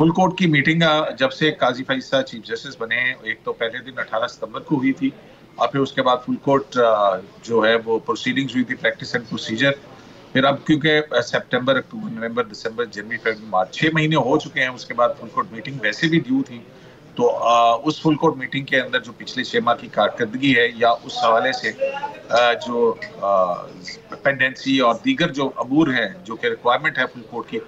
Full court کی meeting جب سے قاضی فیض صاحب چیف جسٹس بنے ہیں، ایک تو پہلے دن 18 ستمبر کو ہوئی تھی، اور پھر اس کے بعد فل کورٹ جو ہے وہ پروسیڈنگز ہوئی تھی، پریکٹس اینڈ پروسیجر. پھر اب کیونکہ سپٹمبر، اکتوبر، نومبر، دسمبر، جنوری، فروری، مارچ 6 مہینے ہو چکے ہیں، اس کے بعد فل کورٹ میٹنگ ویسے بھی ڈیو تھی. تو اس فل کورٹ میٹنگ کے اندر جو پچھلے 6 ماہ کی کارکردگی ہے، یا اس حوالے سے جو پینڈنسی اور دیگر جو امور ہیں جو کہ ریکوائرمنٹ ہے فل کورٹ کی،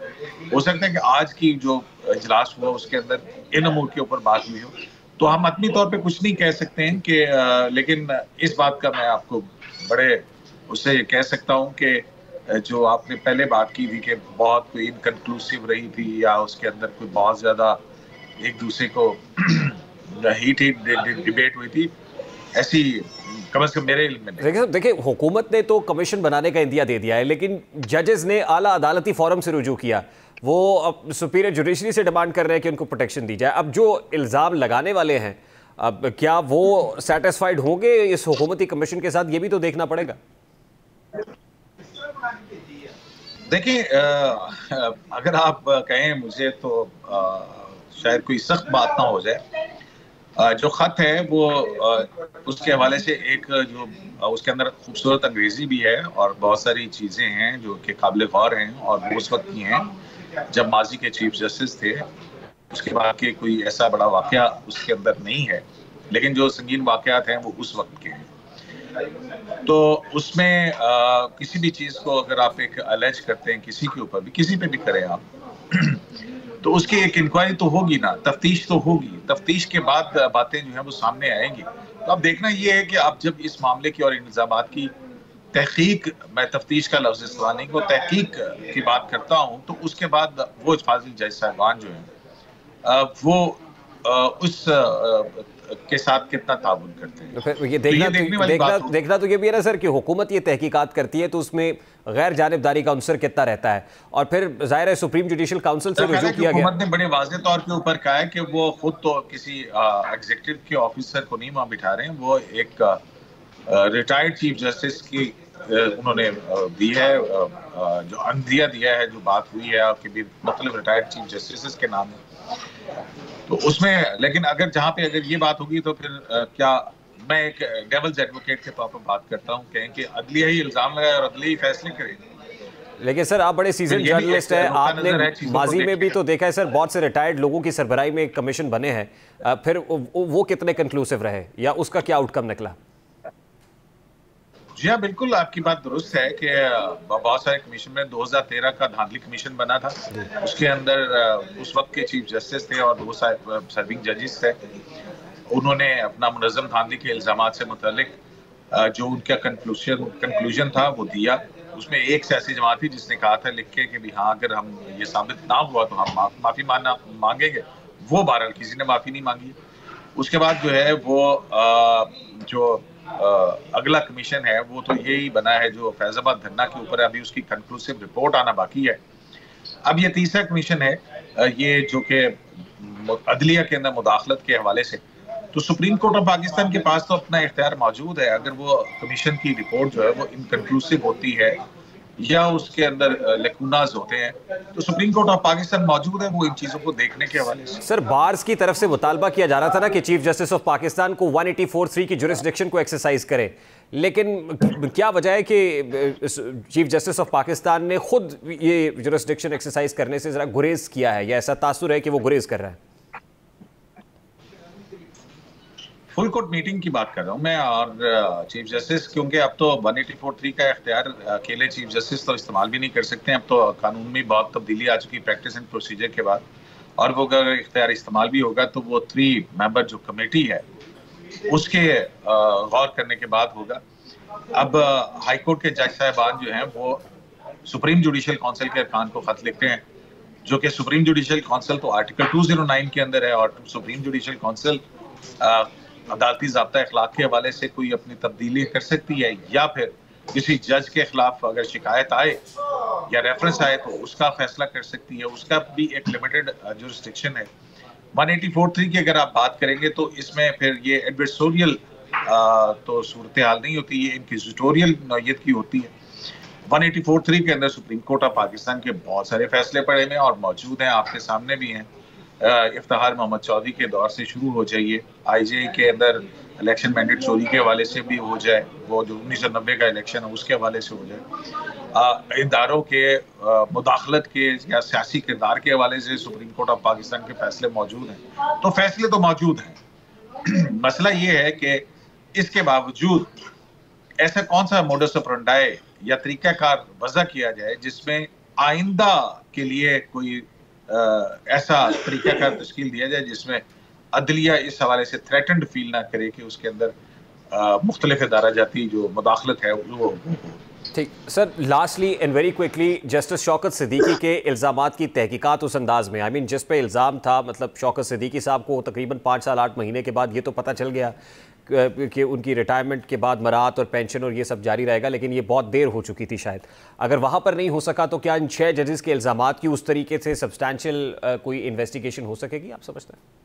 ہو سکتا ہے کہ آج کی جو اجلاس ہوا اس کے اندر ان امور کے اوپر بات ہوئی ہو. تو ہم حتمی طور پہ کچھ نہیں کہہ سکتے ہیں کہ لیکن اس بات کا میں آپ کو بڑے اس سے کہہ سکتا ہوں کہ جو آپ نے پہلے بات کی تھی کہ بہت کوئی انکنکلوسیو رہی تھی، یا اس کے اندر کوئی بہت زیادہ ایک دوسرے کو ہیٹ ڈیبیٹ ہوئی تھی، ایسی کم از کم میرے علم میں نہیں. دیکھیں حکومت نے تو کمیشن بنانے کا عندیہ دے دیا ہے، لیکن ججز نے اعلیٰ عدالتی فورم سے رجوع کیا، وہ اب سپیریئر جوڈیشری سے ڈیمانڈ کر رہے ہیں کہ ان کو پروٹیکشن دی جائے. اب جو الزام لگانے والے ہیں، اب کیا وہ سیٹسفائیڈ ہوں گے اس حکومتی کمیشن کے ساتھ؟ یہ بھی تو دیکھنا پڑے گا. دیکھیں اگر آپ کہیں مجھے تو شاید کوئی سخت بات نہ ہو جائے. جو خط ہے وہ اس کے حوالے سے ایک جو اس کے اندر خوبصورت انگریزی بھی ہے اور بہت ساری چیزیں ہیں جو کہ قابل غور ہیں، اور وہ اس وقت کی ہیں جب ماضی کے چیف جسٹس تھے. اس کے بعد کے کوئی ایسا بڑا واقعہ اس کے اندر نہیں ہے، لیکن جو سنگین واقعات ہیں وہ اس وقت کے ہیں. تو اس میں کسی بھی چیز کو اگر آپ ایک الیج کرتے ہیں کسی کے اوپر بھی، کسی پہ بھی کریں آپ، تو اس کی ایک انکوائری تو ہوگی نا، تفتیش تو ہوگی. تفتیش کے بعد باتیں جو ہیں وہ سامنے آئیں گی. تو اب دیکھنا یہ ہے کہ آپ جب اس معاملے کی اور الزامات کی تحقیق، میں تفتیش کا لفظ استعمال نہیں، وہ تحقیق کی بات کرتا ہوں، تو اس کے بعد وہ فاضل جج صاحبان جو ہیں وہ اس کے ساتھ کتنا تعاون کرتے ہیں. پھر یہ دیکھنا تو یہ بھی ہے نا سر کہ حکومت یہ تحقیقات کرتی ہے تو اس میں غیر جانبداری کا عنصر کتنا رہتا ہے. اور پھر ظاہر ہے سپریم جوڈیشل کاؤنسل سے رجوع کیا گیا. حکومت نے بڑے واضح طور کے اوپر کہا ہے کہ وہ خود تو کسی ایگزیکٹو کے آفیسر کو نہیں وہاں بٹھا رہے ہیں، وہ ایک ریٹائرڈ چیف جسٹس کی انہوں نے دی ہے، جو عندیہ دیا ہے، جو بات ہوئی ہے کہ مختلف ریٹائرڈ چیف جسٹس کے نام ہے. تو اس میں لیکن اگر جہاں پہ اگر یہ بات ہوگی تو پھر کیا میں ایک ڈیولز ایڈوکیٹ کے طور پر بات کرتا ہوں کہ عدلیہ ہی الزام لگائے اور عدلیہ ہی فیصلے کرے. لیکن سر آپ بڑے سیزن جرنلسٹ ہیں، آپ نے ماضی میں بھی تو دیکھا ہے سر بہت سے ریٹائرڈ لوگوں کی سربراہی میں ایک کمیشن بنے ہیں، پھر وہ کتنے کنکلوسیو رہے یا اس کا کیا آؤٹ کم نکلا؟ جی ہاں بالکل آپ کی بات درست ہے کہ بہت سارے کمیشن میں 2013 کا دھاندلی کمیشن بنا تھا، اس کے اندر اس وقت کے چیف جسٹس تھے اور 2 سرونگ ججز تھے. انہوں نے اپنا منظم دھاندلی کے الزامات سے متعلق جو ان کا کنکلوژن تھا وہ دیا. اس میں ایک سیاسی جماعت تھی جس نے کہا تھا لکھ کے کہ بھی ہاں اگر ہم یہ ثابت نہ ہوا تو ہم معافی مانگیں گے. وہ بہرحال کسی نے معافی نہیں مانگی. اس کے بعد جو ہے وہ جو اگلا کمیشن ہے وہ تو یہی بنا ہے جو فیض آباد دھرنا کے اوپر ہے، ابھی اس کی کنکلوسیو رپورٹ آنا باقی ہے. اب یہ تیسرا کمیشن ہے یہ جو کہ عدلیہ کے اندر مداخلت کے حوالے سے. تو سپریم کورٹ آف پاکستان کے پاس تو اپنا اختیار موجود ہے، اگر وہ کمیشن کی رپورٹ جو ہے وہ انکنکلوسیو ہوتی ہے یا اس کے اندر لیکوناز ہوتے ہیں تو سپریم کورٹ آف پاکستان موجود ہے وہ ان چیزوں کو دیکھنے کے حوالے سے. سر بارز کی طرف سے مطالبہ کیا جا رہا تھا نا کہ چیف جسٹس آف پاکستان کو 184(3) کی جورسڈکشن کو ایکسرسائز کرے، لیکن کیا وجہ ہے کہ چیف جسٹس آف پاکستان نے خود یہ جورسڈکشن ایکسرسائز کرنے سے ذرا گریز کیا ہے، یا ایسا تاثر ہے کہ وہ گریز کر رہا ہے؟ فل کورٹ میٹنگ کی بات کر رہا ہوں میں، اور چیف جسٹس کیونکہ اب تو 184(3) کا اختیار اکیلے چیف جسٹس تو استعمال بھی نہیں کر سکتے ہیں. اب تو قانون میں بہت تبدیلی آ چکی پریکٹس اینڈ پروسیجر کے بعد، اور وہ اگر اختیار استعمال بھی ہوگا تو وہ 3 ممبر جو کمیٹی ہے اس کے غور کرنے کے بعد ہوگا. اب ہائی کورٹ کے جج صاحبان جو ہیں وہ سپریم جوڈیشل کونسل کے ارکان کو خط لکھتے ہیں، جو کہ سپریم جوڈیشل کونسل تو آرٹیکل 209 کے اندر ہے، اور سپریم جوڈیشل کونسل عدالتی ضابطہ اخلاق کے حوالے سے کوئی اپنی تبدیلی کر سکتی ہے، یا پھر کسی جج کے خلاف اگر شکایت آئے یا ریفرنس آئے تو اس کا فیصلہ کر سکتی ہے. اس کا بھی ایک لمیٹڈ جورسڈکشن ہے. 184(3) کی اگر آپ بات کریں گے تو اس میں پھر یہ ایڈورسوریل تو صورتحال نہیں ہوتی، یہ انکویزیٹوریل نوعیت کی ہوتی ہے. 184(3) کے اندر سپریم کورٹ آف پاکستان کے بہت سارے فیصلے پڑے ہوئے اور موجود ہیں، آپ کے سامنے بھی ہیں. افتخار محمد چودھری کے دور سے شروع ہو جائیے، آئی جے کے اندر الیکشن مینڈیٹ چوری کے حوالے سے بھی ہو جائے، وہ جو 1990 کا الیکشن ہے اس کے حوالے سے ہو جائے، اداروں کے مداخلت کے یا سیاسی کردار کے حوالے سے سپریم کورٹ آف پاکستان کے فیصلے موجود ہیں، تو فیصلے تو موجود ہیں۔ مسئلہ یہ ہے کہ اس کے باوجود ایسا کون سا موڈس آپرنڈائی یا طریقہ کار وضع کیا جائے جس میں آئندہ کے لیے کوئی ایسا طریقہ کار تشکیل دیا جائے جس میں عدلیہ اس حوالے سے تھریٹنڈ فیل نہ کرے کہ اس کے اندر مختلف ادارہ جاتی جو مداخلت ہے وہ ٹھیک sir, lastly and very quickly, justice Shaukat Siddiqui کے الزامات کی تحقیقات اس انداز میں، آئی مین جس پہ الزام تھا، مطلب شوکت صدیقی صاحب کو تقریباً 5 سال 8 مہینے کے بعد یہ تو پتہ چل گیا کہ ان کی ریٹائرمنٹ کے بعد مراعات اور پینشن اور یہ سب جاری رہے گا، لیکن یہ بہت دیر ہو چکی تھی شاید۔ اگر وہاں پر نہیں ہو سکا تو کیا ان 6 ججز کے الزامات کی اس طریقے سے سبسٹینشیل کوئی انویسٹیگیشن ہو سکے گی، آپ سمجھتے ہیں؟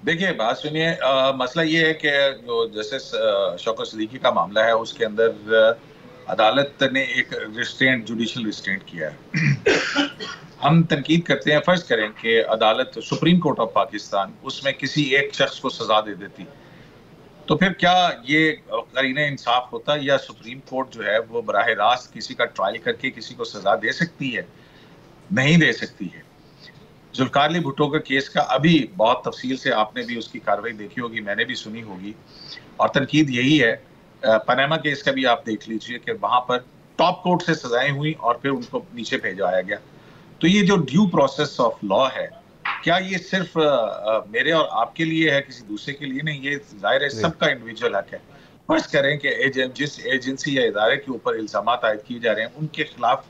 دیکھیے بات سنیے، مسئلہ یہ ہے کہ جو جسٹس شوکت صدیقی کا معاملہ ہے اس کے اندر عدالت نے ایک جوڈیشل ریسٹرینٹ کیا ہے۔ ہم تنقید کرتے ہیں، فرض کریں کہ عدالت سپریم کورٹ آف پاکستان اس میں کسی ایک شخص کو سزا دے دیتی، تو پھر کیا یہ قرینہ انصاف ہوتا یا سپریم کورٹ جو ہے وہ براہ راست کسی کا ٹرائل کر کے کسی کو سزا دے سکتی ہے؟ نہیں دے سکتی ہے۔ ذوالفقار علی بھٹو کا کیس کا ابھی بہت تفصیل سے آپ نے بھی اس کی کارروائی دیکھی ہوگی، میں نے بھی سنی ہوگی، اور تنقید یہی ہے۔ پاناما کیس کا بھی آپ دیکھ لیجئے کہ وہاں پر ٹاپ کورٹ سے سزائیں ہوئی اور پھر ان کو نیچے بھیجایا گیا۔ تو یہ جو ڈیو پروسیس آف لا ہے، کیا یہ صرف میرے اور آپ کے لیے ہے، کسی دوسرے کے لیے نہیں؟ یہ ظاہر ہے سب کا انڈیویجول حق ہے۔ فرض کریں کہ جس ایجنسی یا ادارے کے اوپر الزامات عائد کیے جا رہے ہیں ان کے خلاف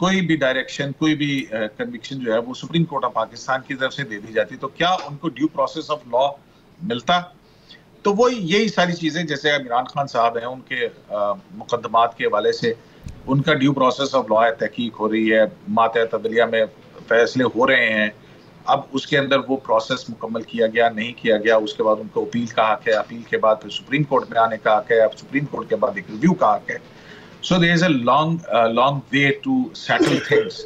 کوئی بھی ڈائریکشن، کوئی بھی کنوکشن جو ہے وہ سپریم کورٹ آف پاکستان کی طرف سے دے دی جاتی، تو کیا ان کو ڈیو پروسیس آف لا ملتا؟ تو وہ یہی ساری چیزیں، جیسے عمران خان صاحب ہیں، ان کے مقدمات کے حوالے سے ان کا ڈیو پروسیس آف لا ہے، تحقیق ہو رہی ہے، ماتحت عدلیہ میں فیصلے ہو رہے ہیں، اب اس کے اندر وہ پروسیس مکمل کیا گیا نہیں کیا گیا، اس کے بعد ان کو اپیل کا حق ہے، اپیل کے بعد پھر سپریم کورٹ میں آنے کا حق ہے، اب سپریم کورٹ کے بعد ایک ریویو کا حق ہے۔ So there is a long way to settle things.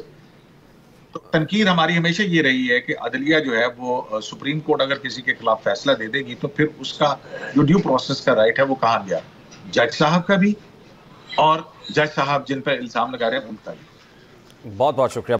تو تنقید ہماری ہمیشہ یہ رہی ہے کہ عدلیہ جو ہے وہ سپریم کورٹ اگر کسی کے خلاف فیصلہ دے دے گی تو پھر اس کا جو ڈیو پروسیس کا رائٹ ہے وہ کہاں گیا؟ جج صاحب کا بھی اور جج صاحب جن پہ الزام لگا رہے ہیں ان کا بھی۔ بہت بہت شکریہ۔